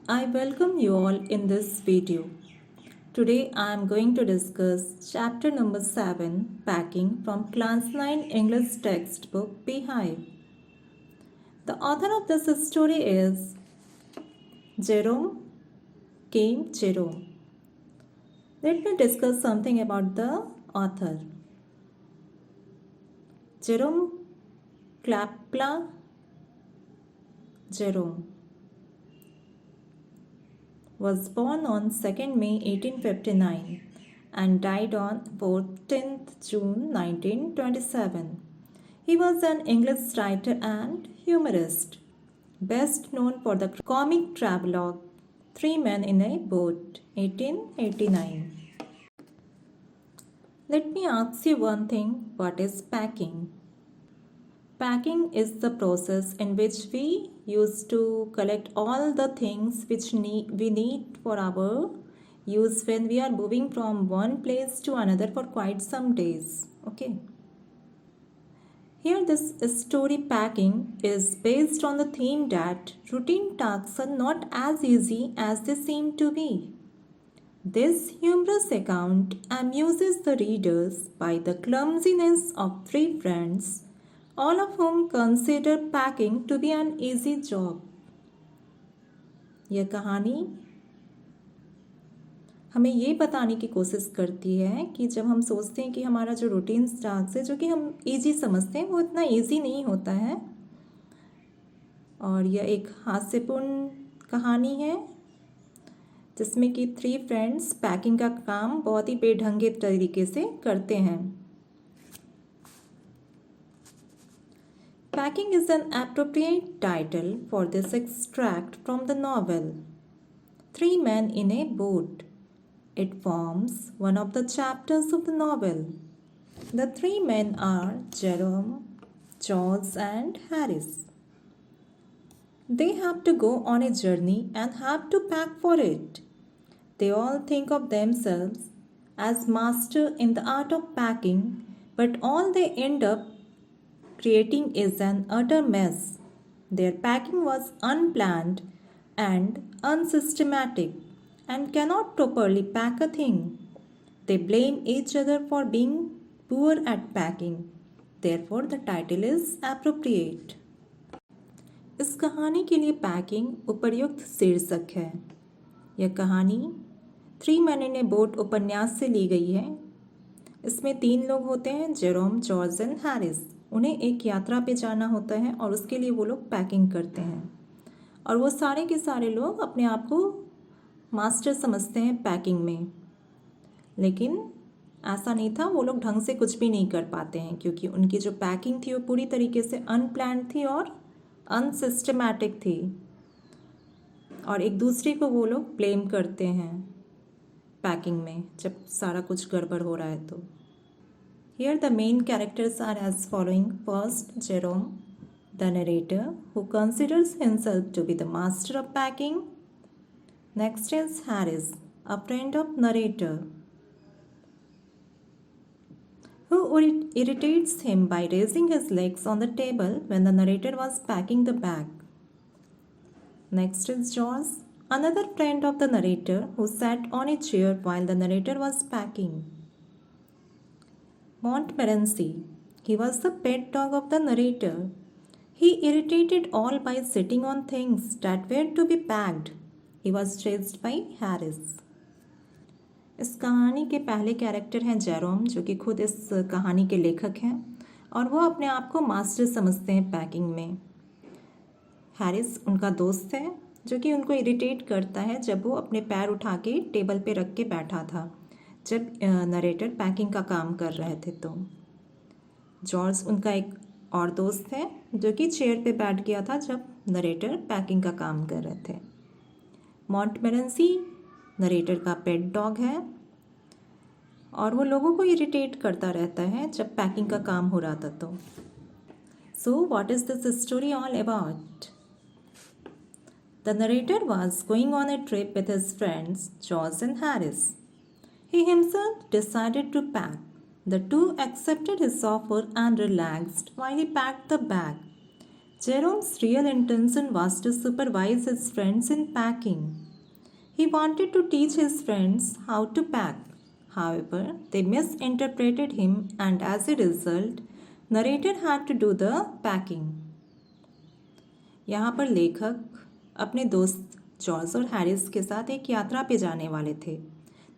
I welcome you all in this video. Today I am going to discuss chapter number 7 Packing from Class 9 English textbook Beehive. The author of this story is Jerome Jerome. Let me discuss something about the author. Jerome Clapla Jerome was born on 2nd May 1859 and died on 14th June 1927. He was an English writer and humorist, best known for the comic travelogue Three Men in a Boat, 1889. Let me ask you one thing, what is packing? Packing is the process in which we used to collect all the things which we need for our use when we are moving from one place to another for quite some days. Okay. Here this story packing is based on the theme that routine tasks are not as easy as they seem to be. This humorous account amuses the readers by the clumsiness of three friends, all of whom consider packing to be an easy job. यह कहानी हमें ये बताने की कोशिश करती है कि जब हम सोचते हैं कि हमारा जो रूटीन टास्क है जो कि हम इजी समझते हैं वो इतना इजी नहीं होता है। और यह एक हास्यपूर्ण कहानी है जिसमें कि थ्री फ्रेंड्स पैकिंग का काम बहुत ही बेढंगे तरीके से करते हैं। Packing is an appropriate title for this extract from the novel Three Men in a Boat. It forms one of the chapters of the novel. The three men are Jerome, George, and Harris. They have to go on a journey and have to pack for it. They all think of themselves as master in the art of packing, but all they end up creating is an utter mess. Their packing was unplanned and unsystematic and cannot properly pack a thing. They blame each other for being poor at packing. Therefore, the title is appropriate. इस कहानी के लिए packing उपयुक्त शीर्षक है। यह कहानी three man in A boat उपन्यास से ली गई है। इसमें तीन लोग होते हैं, जेरोम, जॉर्ज एंड हैरिस। उन्हें एक यात्रा पे जाना होता है और उसके लिए वो लोग पैकिंग करते हैं और वो सारे के सारे लोग अपने आप को मास्टर समझते हैं पैकिंग में, लेकिन ऐसा नहीं था। वो लोग ढंग से कुछ भी नहीं कर पाते हैं क्योंकि उनकी जो पैकिंग थी वो पूरी तरीके से अनप्लान्ड थी और अनसिस्टमैटिक थी और एक दूसरे को वो लोग ब्लेम करते हैं पैकिंग में जब सारा कुछ गड़बड़ हो रहा है तो। Here the main characters are as following. First, Jerome, the narrator, who considers himself to be the master of packing. Next is Harris, a friend of narrator, who irritates him by raising his legs on the table when the narrator was packing the bag. Next is George, another friend of the narrator, who sat on a chair while the narrator was packing. Montmorency. He was the pet dog of the narrator. He irritated all by sitting on things that were to be packed. He was chased by Harris. इस कहानी के पहले character हैं Jerome, जो कि खुद इस कहानी के लेखक हैं और वो अपने आप को मास्टर समझते हैं पैकिंग में। हैरिस उनका दोस्त है जो कि उनको इरिटेट करता है जब वो अपने पैर उठा के टेबल पे रख के बैठा था जब नरेटर पैकिंग का काम कर रहे थे। तो जॉर्ज उनका एक और दोस्त है जो कि चेयर पे बैठ गया था जब नरेटर पैकिंग का काम कर रहे थे। मॉन्टमोरेंसी नरेटर का पेट डॉग है और वो लोगों को इरिटेट करता रहता है जब पैकिंग का काम हो रहा था। तो so what is this story all about? The narrator was going on A trip with his friends George and Harris. He himself decided to pack. The two accepted his offer and relaxed while he packed the bag. Jerome's real intention was to supervise his friends in packing. He wanted to teach his friends how to pack. However, they misinterpreted him, and as a result, narrator had to do the packing. यहाँ पर लेखक अपने दोस्त George और Harris के साथ एक यात्रा पे जाने वाले थे,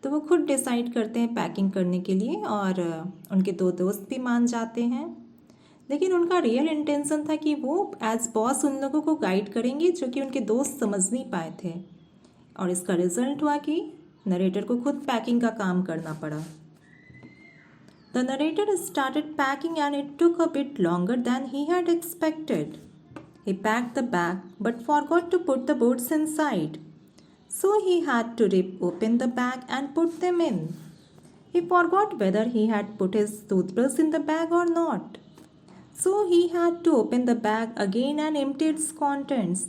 तो वो खुद डिसाइड करते हैं पैकिंग करने के लिए और उनके दो दोस्त भी मान जाते हैं। लेकिन उनका रियल इंटेंशन था कि वो एज बॉस उन लोगों को गाइड करेंगे जो कि उनके दोस्त समझ नहीं पाए थे, और इसका रिजल्ट हुआ कि नरेटर को खुद पैकिंग का काम करना पड़ा। The narrator started packing and it took a bit longer than he had expected. He packed the bag but forgot to put the boots inside. So he had to rip open the bag and put them in. He forgot whether he had put his toothbrush in the bag or not. So he had to open the bag again and empty its contents.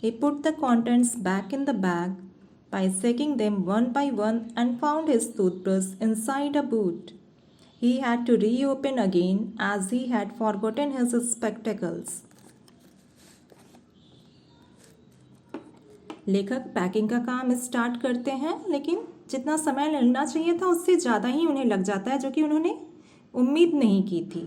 He put the contents back in the bag by checking them one by one and found his toothbrush inside a boot. He had to reopen again as he had forgotten his spectacles. लेखक packing का काम start करते हैं, लेकिन जितना समय लगना चाहिए था उससे ज़्यादा ही उन्हें लग जाता है, जो कि उन्होंने उम्मीद नहीं की थी।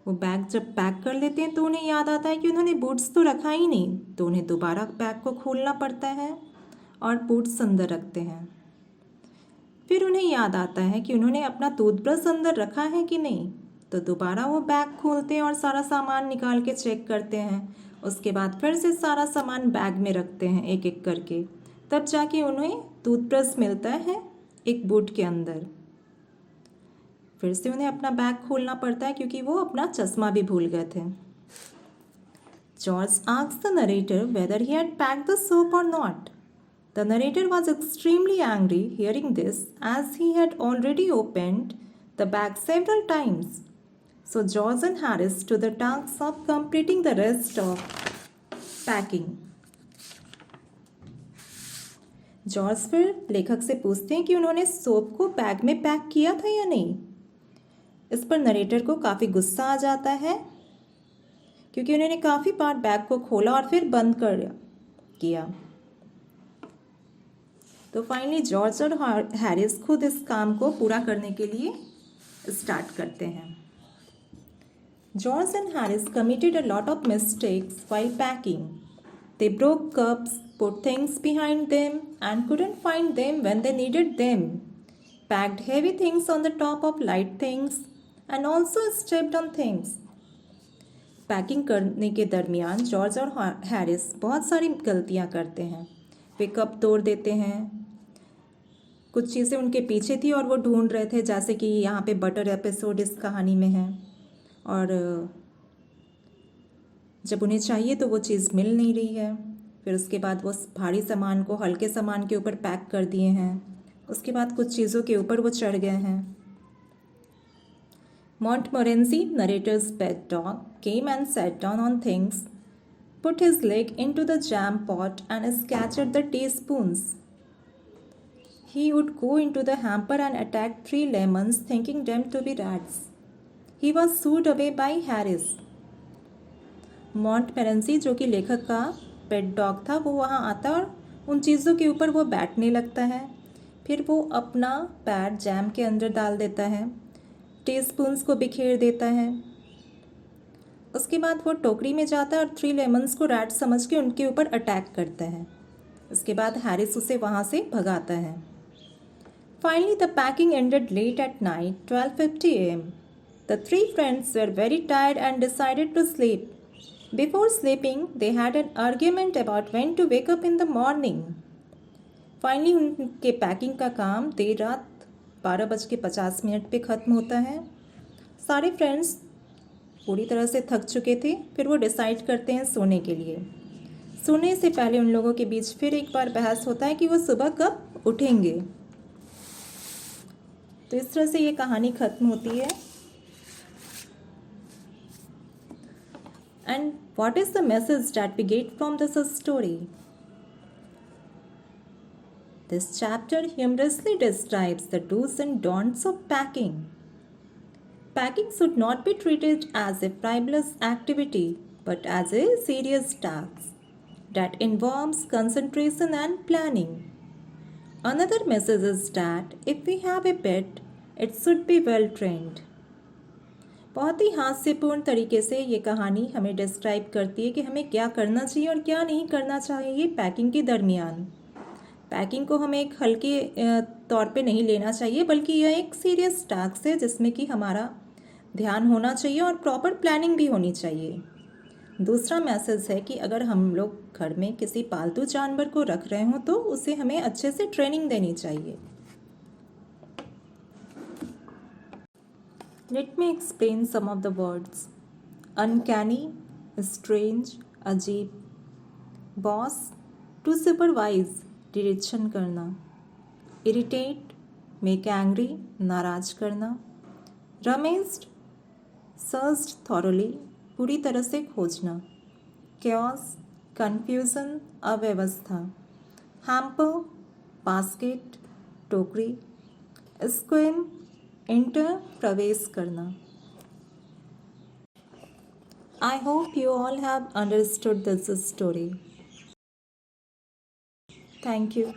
वो बैग जब पैक कर लेते हैं तो उन्हें याद आता है कि उन्होंने बूट्स तो रखा ही नहीं, तो उन्हें दोबारा बैग को खोलना पड़ता है और बूट्स अंदर रखते हैं। फिर उन्हें याद आता है कि उन्होंने अपना टूथब्रश अंदर रखा है कि नहीं, तो दोबारा वो बैग खोलते हैं और सारा सामान निकाल के चेक करते हैं। उसके बाद फिर से सारा सामान बैग में रखते हैं एक एक करके, तब जाके उन्हें टूथब्रश मिलता है एक बूट के अंदर। फिर से उन्हें अपना बैग खोलना पड़ता है क्योंकि वो अपना चश्मा भी भूल गए थे। George asked the narrator whether he had packed the soap or not. The narrator was extremely angry hearing this as he had already opened the bag several times. So George and Harris to the task of completing the rest of packing. George फिर लेखक से पूछते हैं कि उन्होंने soap को bag में pack किया था या नहीं। इस पर नरेटर को काफ़ी गुस्सा आ जाता है क्योंकि उन्होंने काफ़ी बार बैग को खोला और फिर बंद कर किया। तो फाइनली जॉर्ज और हैरिस खुद इस काम को पूरा करने के लिए स्टार्ट करते हैं। George and Harris committed a lot of mistakes while packing. They broke cups, put things behind them, and couldn't find them when they needed them. Packed heavy things on the top of light things, and also stepped on things. Packing करने के दरमियान George और Harris बहुत सारी गलतियाँ करते हैं। वे cup तोड़ देते हैं, कुछ चीज़ें उनके पीछे थी और वो ढूंढ रहे थे, जैसे कि यहाँ पे बटर एपिसोड इस कहानी में है, और जब उन्हें चाहिए तो वो चीज़ मिल नहीं रही है। फिर उसके बाद वो भारी सामान को हल्के सामान के ऊपर पैक कर दिए हैं। उसके बाद कुछ चीज़ों के ऊपर वो चढ़ गए हैं। Montmorency, narrator's pet dog, came and sat down on things, put his leg into the jam pot and scattered the teaspoons. He would go into the hamper and attack 3 lemons, thinking them to be rats. He was shooed away by Harris. मॉन्टमेरेंसी जो कि लेखक का pet dog था, वो वहाँ आता और उन चीज़ों के ऊपर वो बैठने लगता है। फिर वो अपना पैर जैम के अंदर डाल देता है, टीस्पून्स को बिखेर देता है। उसके बाद वो टोकरी में जाता है और 3 लेमन्स को रैट समझ के उनके ऊपर अटैक करता है। उसके बाद हैरिस उसे वहाँ से भगाता है। Finally, the packing ended late at night, 12:50 a.m. The 3 friends were very tired and decided to sleep. Before sleeping, they had an argument about when to wake up in the morning. Finally, उनके packing का काम देर रात 12:50 पे ख़त्म होता है। सारे friends पूरी तरह से थक चुके थे। फिर वो डिसाइड करते हैं सोने के लिए। सोने से पहले उन लोगों के बीच फिर एक बार बहस होता है कि वो सुबह कब उठेंगे। तो इस तरह से ये कहानी ख़त्म होती है। And what is the message that we get from this story? This chapter humorously describes the do's and don'ts of packing. Packing should not be treated as a frivolous activity, but as a serious task that involves concentration and planning. Another message is that if we have a pet, it should be well trained. बहुत ही हास्यपूर्ण तरीके से ये कहानी हमें describe करती है कि हमें क्या करना चाहिए और क्या नहीं करना चाहिए पैकिंग के दरमियान। पैकिंग को हमें एक हल्के तौर पे नहीं लेना चाहिए, बल्कि यह एक सीरियस टास्क है जिसमें कि हमारा ध्यान होना चाहिए और प्रॉपर प्लानिंग भी होनी चाहिए। दूसरा मैसेज है कि अगर हम लोग घर में किसी पालतू जानवर को रख रहे हों तो उसे हमें अच्छे से ट्रेनिंग देनी चाहिए। Let me explain some of the words. Uncanny, strange, अजीब. Boss, to supervise, डिरेक्शन करना. Irritate, make angry, नाराज करना. Rummaged, searched thoroughly, पूरी तरह से खोजना. Chaos, confusion, अव्यवस्था. Hamper, basket, टोकरी. Squam, एंटर, प्रवेश करना. I hope you all have understood this story. Thank you.